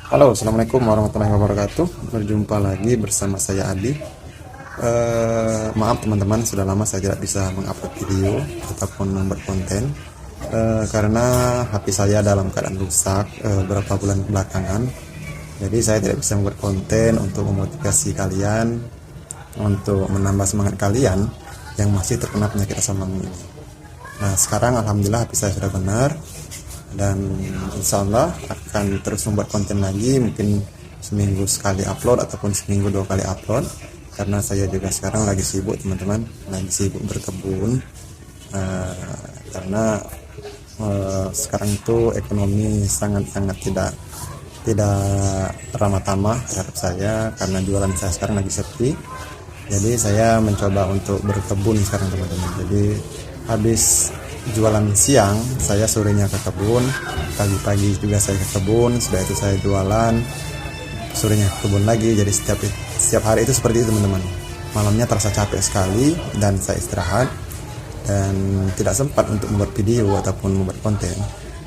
Halo, assalamualaikum warahmatullahi wabarakatuh. Berjumpa lagi bersama saya Adi. Maaf teman-teman, sudah lama saya tidak bisa mengupload video ataupun membuat konten karena HP saya dalam keadaan rusak beberapa bulan belakangan. Jadi saya tidak bisa membuat konten untuk memotivasi kalian, untuk menambah semangat kalian yang masih terkena penyakit asam lambung ini. Nah, sekarang alhamdulillah HP saya sudah benar dan insya Allah akan terus membuat konten lagi, mungkin seminggu sekali upload ataupun seminggu 2 kali upload, karena saya juga sekarang lagi sibuk teman-teman, lagi sibuk berkebun karena sekarang itu ekonomi sangat-sangat tidak ramah tamah terhadap saya karena jualan saya sekarang lagi sepi. Jadi saya mencoba untuk berkebun sekarang teman-teman. Jadi habis jualan siang, saya sorenya ke kebun, pagi-pagi juga saya ke kebun, sudah itu saya jualan, sorenya ke kebun lagi. Jadi setiap hari itu seperti itu teman-teman. Malamnya terasa capek sekali dan saya istirahat dan tidak sempat untuk membuat video ataupun membuat konten.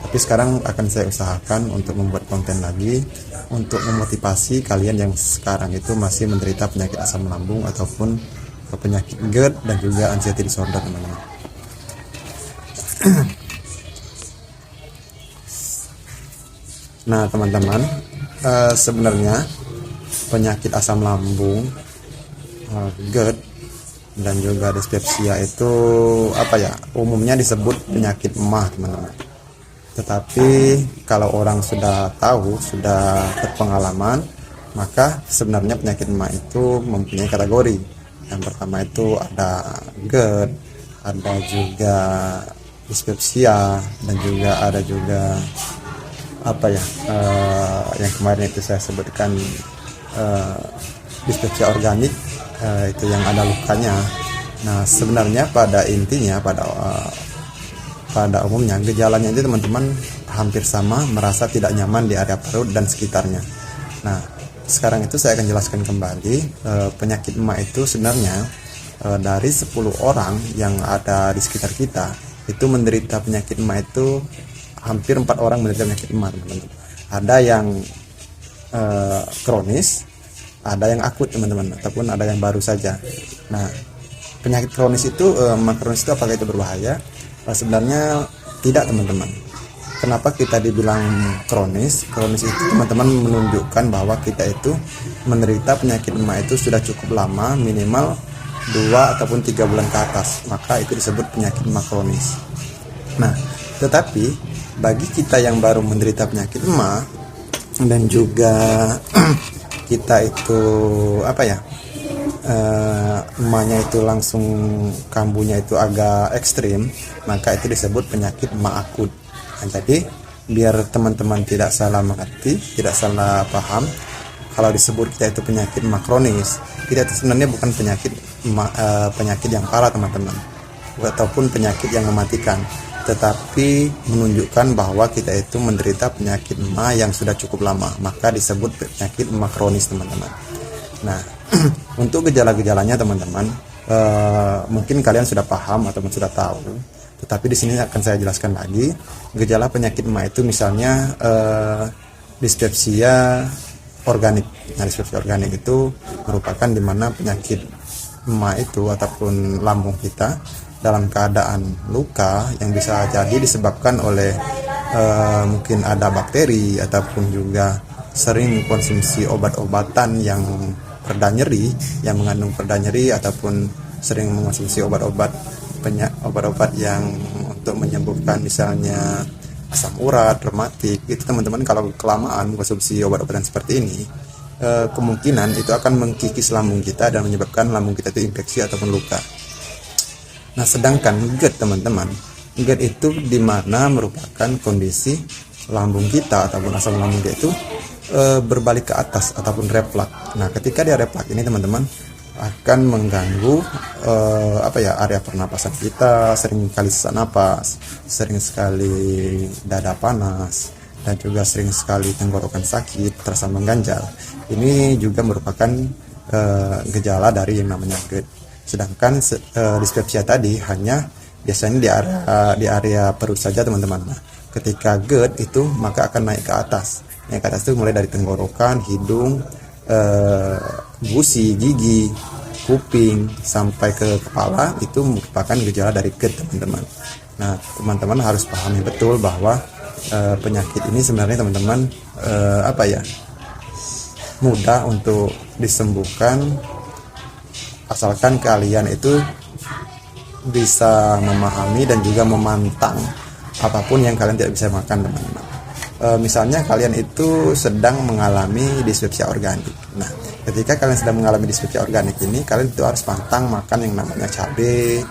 Tapi sekarang akan saya usahakan untuk membuat konten lagi untuk memotivasi kalian yang sekarang itu masih menderita penyakit asam lambung ataupun penyakit GERD dan juga anxiety disorder teman-teman. Nah teman-teman, sebenarnya penyakit asam lambung, GERD dan juga dispepsia itu umumnya disebut penyakit emah teman-teman. Tetapi kalau orang sudah tahu, sudah berpengalaman, maka sebenarnya penyakit emah itu mempunyai kategori. Yang pertama itu ada GERD, ada juga dispepsia, dan juga ada juga yang kemarin itu saya sebutkan dispepsia organik, itu yang ada lukanya. Nah sebenarnya pada intinya pada umumnya gejalanya itu teman-teman hampir sama, merasa tidak nyaman di area perut dan sekitarnya. Nah sekarang itu saya akan jelaskan kembali penyakit emah itu sebenarnya dari 10 orang yang ada di sekitar kita itu menderita penyakit emah itu hampir 4 orang menderita penyakit emah teman-teman. Ada yang kronis, ada yang akut teman-teman, ataupun ada yang baru saja. Nah penyakit kronis itu kronis itu apakah itu berbahaya? Sebenarnya tidak teman-teman. Kenapa kita dibilang kronis? Kronis itu teman-teman menunjukkan bahwa kita itu menderita penyakit emah itu sudah cukup lama, minimal 2 ataupun 3 bulan ke atas, maka itu disebut penyakit emah kronis. Nah tetapi bagi kita yang baru menderita penyakit emah dan juga kita itu emahnya itu langsung kambuhnya itu agak ekstrim, maka itu disebut penyakit emah akut. Nah, jadi biar teman-teman tidak salah mengerti, tidak salah paham, kalau disebut kita itu penyakit emah kronis, kita itu sebenarnya bukan penyakit yang parah teman-teman, ataupun penyakit yang mematikan, tetapi menunjukkan bahwa kita itu menderita penyakit emah yang sudah cukup lama, maka disebut penyakit emah kronis teman-teman. Nah untuk gejala-gejalanya teman-teman, mungkin kalian sudah paham ataupun sudah tahu, tetapi di sini akan saya jelaskan lagi. Gejala penyakit emah itu misalnya dispepsia organik. Nah dispepsia organik itu merupakan dimana penyakit emah itu ataupun lambung kita dalam keadaan luka yang bisa jadi disebabkan oleh mungkin ada bakteri ataupun juga sering konsumsi obat-obatan yang pereda nyeri, yang mengandung pereda nyeri, ataupun sering mengonsumsi obat-obat yang untuk menyembuhkan misalnya asam urat, rematik. Itu teman-teman kalau kelamaan konsumsi obat-obatan seperti ini, kemungkinan itu akan mengkikis lambung kita dan menyebabkan lambung kita itu infeksi ataupun luka. Nah sedangkan GERD teman-teman, GERD itu dimana merupakan kondisi lambung kita ataupun asam lambung kita itu berbalik ke atas ataupun reflux. Nah ketika dia reflux ini teman-teman akan mengganggu area pernapasan kita, sering kali sesak napas, sering sekali dada panas, dan juga sering sekali tenggorokan sakit, terasa mengganjal. Ini juga merupakan gejala dari yang namanya GERD. Sedangkan dispepsia tadi hanya biasanya di area perut saja teman-teman. Nah, ketika GERD itu maka akan naik ke atas. Yang ke atas itu mulai dari tenggorokan, hidung, gusi, gigi, kuping sampai ke kepala, itu merupakan gejala dari GERD, teman-teman. Nah, teman-teman harus pahami betul bahwa penyakit ini sebenarnya teman-teman mudah untuk disembuhkan asalkan kalian itu bisa memahami dan juga memantang apapun yang kalian tidak bisa makan, teman-teman. Misalnya kalian itu sedang mengalami dispepsia organik. Nah, ketika kalian sedang mengalami dispepsia organik ini, kalian itu harus pantang makan yang namanya cabai,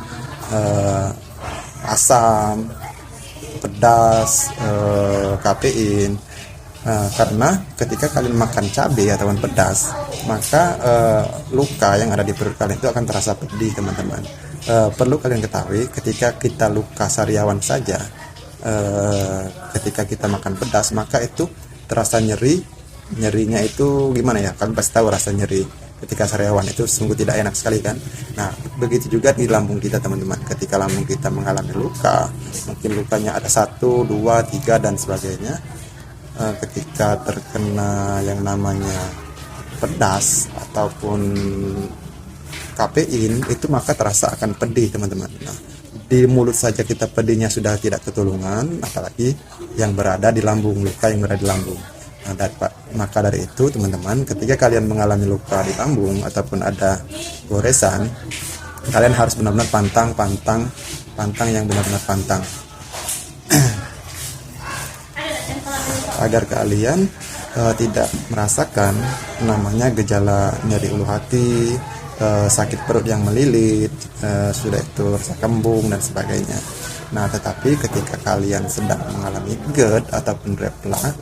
asam, pedas, kafein. Karena ketika kalian makan cabai ataupun pedas, maka luka yang ada di perut kalian itu akan terasa pedih, teman-teman. Perlu kalian ketahui, ketika kita luka sariawan saja, ketika kita makan pedas, maka itu terasa nyerinya itu gimana ya, kalian pasti tahu rasa nyeri ketika sariawan itu sungguh tidak enak sekali kan. Nah, begitu juga di lambung kita, teman-teman. Ketika lambung kita mengalami luka, mungkin lukanya ada 1, 2, 3 dan sebagainya, ketika terkena yang namanya pedas ataupun kafein, itu maka terasa akan pedih, teman-teman. Nah, di mulut saja kita pedihnya sudah tidak ketulungan, apalagi yang berada di lambung, luka yang berada di lambung. Nah, maka dari itu, teman-teman, ketika kalian mengalami luka di lambung ataupun ada goresan, kalian harus benar-benar pantang yang benar-benar pantang agar kalian tidak merasakan namanya gejala nyeri ulu hati, sakit perut yang melilit, sudah itu rasa kembung dan sebagainya. Nah, tetapi ketika kalian sedang mengalami GERD ataupun reflux,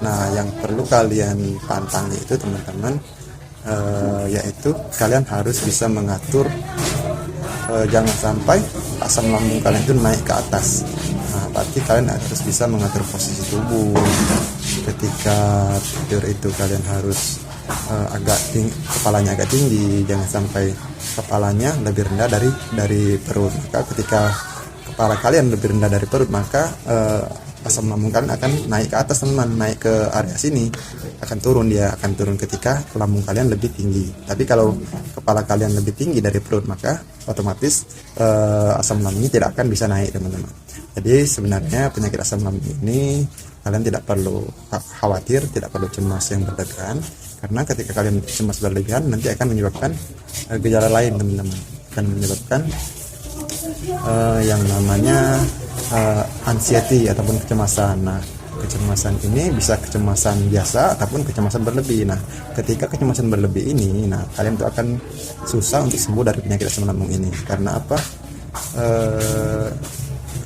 nah yang perlu kalian pantangi itu, teman-teman, yaitu kalian harus bisa mengatur, jangan sampai asam lambung kalian itu naik ke atas. Nah, berarti kalian harus bisa mengatur posisi tubuh. Ketika tidur itu kalian harus agak tinggi, kepalanya agak tinggi, jangan sampai kepalanya lebih rendah dari perut. Maka ketika kepala kalian lebih rendah dari perut, maka asam lambung kalian akan naik ke atas, teman, naik ke area sini, akan turun ketika lambung kalian lebih tinggi. Tapi kalau kepala kalian lebih tinggi dari perut, maka otomatis asam lambungnya tidak akan bisa naik, teman-teman. Jadi sebenarnya penyakit asam lambung ini kalian tidak perlu khawatir, tidak perlu cemas yang berlebihan, karena ketika kalian cemas berlebihan nanti akan menyebabkan gejala lain, teman-teman. Akan menyebabkan yang namanya anxiety ataupun kecemasan. Nah, kecemasan ini bisa kecemasan biasa ataupun kecemasan berlebih. Nah, ketika kecemasan berlebih ini, nah kalian itu akan susah untuk sembuh dari penyakit asam lambung ini. Karena apa?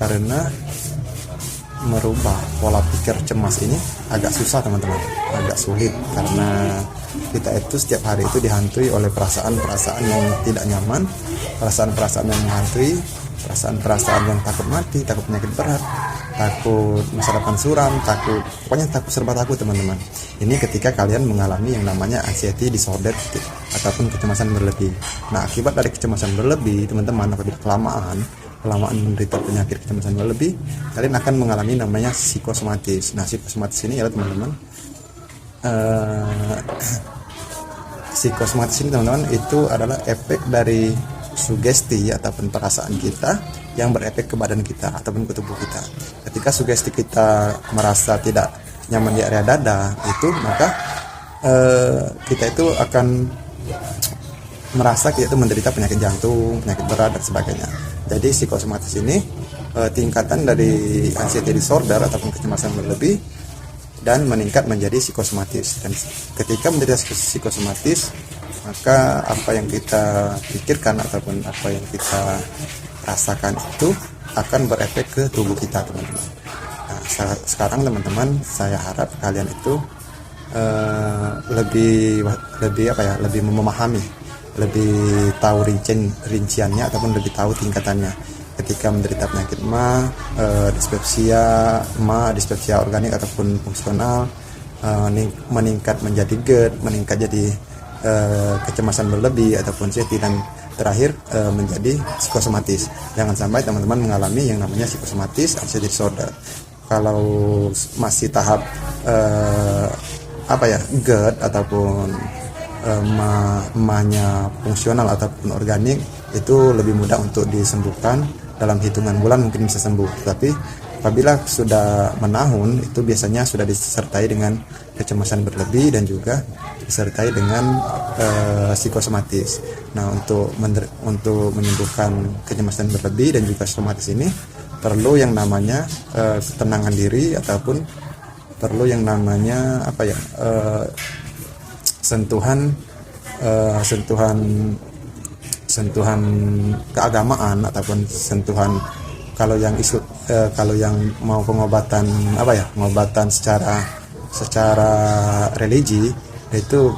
Karena merubah pola pikir cemas ini agak susah, teman-teman, agak sulit, karena kita itu setiap hari itu dihantui oleh perasaan-perasaan yang tidak nyaman, perasaan-perasaan yang menghantui, perasaan-perasaan yang takut mati, takut penyakit berat, takut masa depan suram, pokoknya serba takut, teman-teman. Ini ketika kalian mengalami yang namanya anxiety disorder ataupun kecemasan berlebih. Nah, akibat dari kecemasan berlebih, teman-teman, apabila kelamaan menderita penyakit kecemasan berlebih, kalian akan mengalami namanya psikosomatis. Nah, psikosomatis ini adalah, teman-teman, psikosomatis ini, teman-teman, itu adalah efek dari sugesti ataupun perasaan kita yang berefek ke badan kita ataupun ke tubuh kita. Ketika sugesti kita merasa tidak nyaman di area dada itu, maka kita itu akan merasa kita itu menderita penyakit jantung, penyakit berat dan sebagainya. Jadi psikosomatis ini tingkatan dari anxiety disorder ataupun kecemasan berlebih dan meningkat menjadi psikosomatis. Dan ketika menderita psikosomatis, maka apa yang kita pikirkan ataupun apa yang kita rasakan itu akan berefek ke tubuh kita, teman-teman. Nah, sekarang, teman-teman, saya harap kalian itu lebih memahami, lebih tahu rinciannya ataupun lebih tahu tingkatannya. Ketika menderita penyakit dispepsia organik ataupun fungsional, meningkat menjadi GERD, meningkat jadi kecemasan berlebih ataupun anxiety, dan terakhir menjadi psikosomatis. Jangan sampai teman-teman mengalami yang namanya psikosomatis anxiety disorder. Kalau masih tahap apa ya, GERD ataupun emahnya fungsional ataupun organik itu lebih mudah untuk disembuhkan. Dalam hitungan bulan mungkin bisa sembuh, tapi apabila sudah menahun itu biasanya sudah disertai dengan kecemasan berlebih dan juga disertai dengan psikosomatis. Nah, untuk menyembuhkan kecemasan berlebih dan juga psikosomatis ini perlu yang namanya ketenangan diri ataupun perlu yang namanya apa ya, sentuhan keagamaan ataupun sentuhan kalau yang mau pengobatan apa ya, pengobatan secara religi itu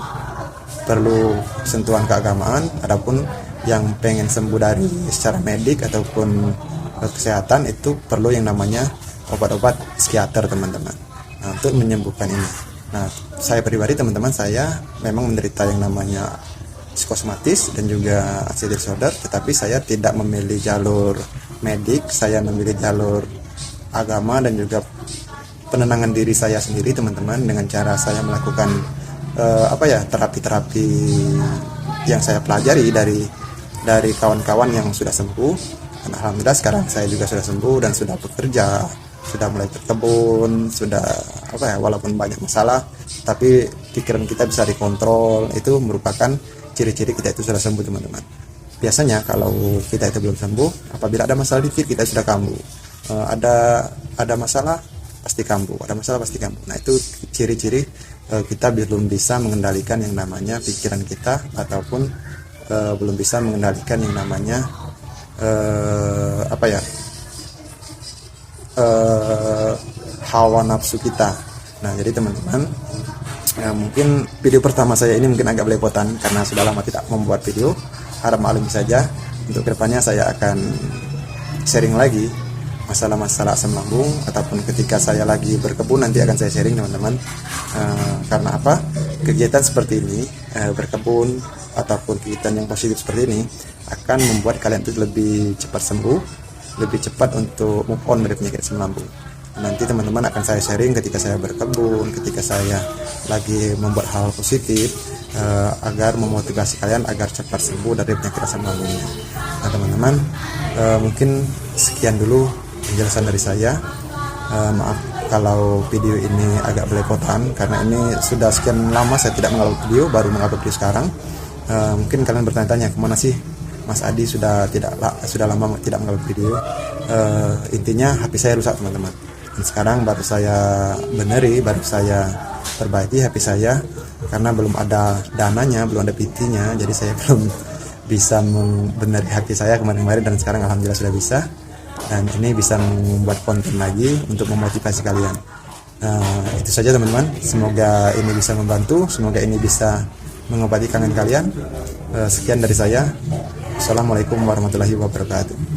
perlu sentuhan keagamaan. Adapun yang pengen sembuh dari secara medik ataupun kesehatan itu perlu yang namanya obat-obat psikiater, teman-teman. Nah, untuk menyembuhkan ini. Nah, saya pribadi, teman-teman, saya memang menderita yang namanya psikosomatis dan juga anxiety disorder, tetapi saya tidak memilih jalur medik, saya memilih jalur agama dan juga penenangan diri saya sendiri, teman-teman, dengan cara saya melakukan terapi-terapi yang saya pelajari dari kawan-kawan yang sudah sembuh. Dan alhamdulillah sekarang saya juga sudah sembuh dan sudah bekerja, sudah mulai berkebun, sudah walaupun banyak masalah, tapi pikiran kita bisa dikontrol. Itu merupakan ciri-ciri kita itu sudah sembuh, teman-teman. Biasanya kalau kita itu belum sembuh, apabila ada masalah dikit kita sudah kambuh. Ada masalah pasti kambuh, ada masalah pasti kambuh. Nah, itu ciri-ciri kita belum bisa mengendalikan yang namanya pikiran kita ataupun belum bisa mengendalikan yang namanya hawa nafsu kita. Nah, jadi teman-teman, mungkin video pertama saya ini mungkin agak belepotan karena sudah lama tidak membuat video. Harap maklum saja. Untuk kedepannya saya akan sharing lagi masalah-masalah asam lambung, ataupun ketika saya lagi berkebun nanti akan saya sharing, teman-teman. Karena apa? Kegiatan seperti ini, berkebun ataupun kegiatan yang positif seperti ini akan membuat kalian itu lebih cepat sembuh, lebih cepat untuk move on dari penyakit asam lambung. Nanti teman-teman akan saya sharing ketika saya berkebun, ketika saya lagi membuat hal positif, agar memotivasi kalian agar cepat sembuh dari penyakit asam lambungnya. Nah, teman-teman, mungkin sekian dulu penjelasan dari saya. Maaf kalau video ini agak belepotan karena ini sudah sekian lama saya tidak mengupload video, baru mengupload video sekarang. Mungkin kalian bertanya-tanya kemana sih Mas Adi sudah lama tidak mengupload video. Intinya HP saya rusak, teman-teman. Dan sekarang baru saya beneri, baru saya perbaiki HP saya karena belum ada dananya, belum ada PT-nya, jadi saya belum bisa membeneri HP saya kemarin-kemarin, dan sekarang alhamdulillah sudah bisa, dan ini bisa membuat konten lagi untuk memotivasi kalian. Itu saja, teman-teman, semoga ini bisa membantu, semoga ini bisa mengobati kangen kalian. Sekian dari saya. Assalamualaikum warahmatullahi wabarakatuh.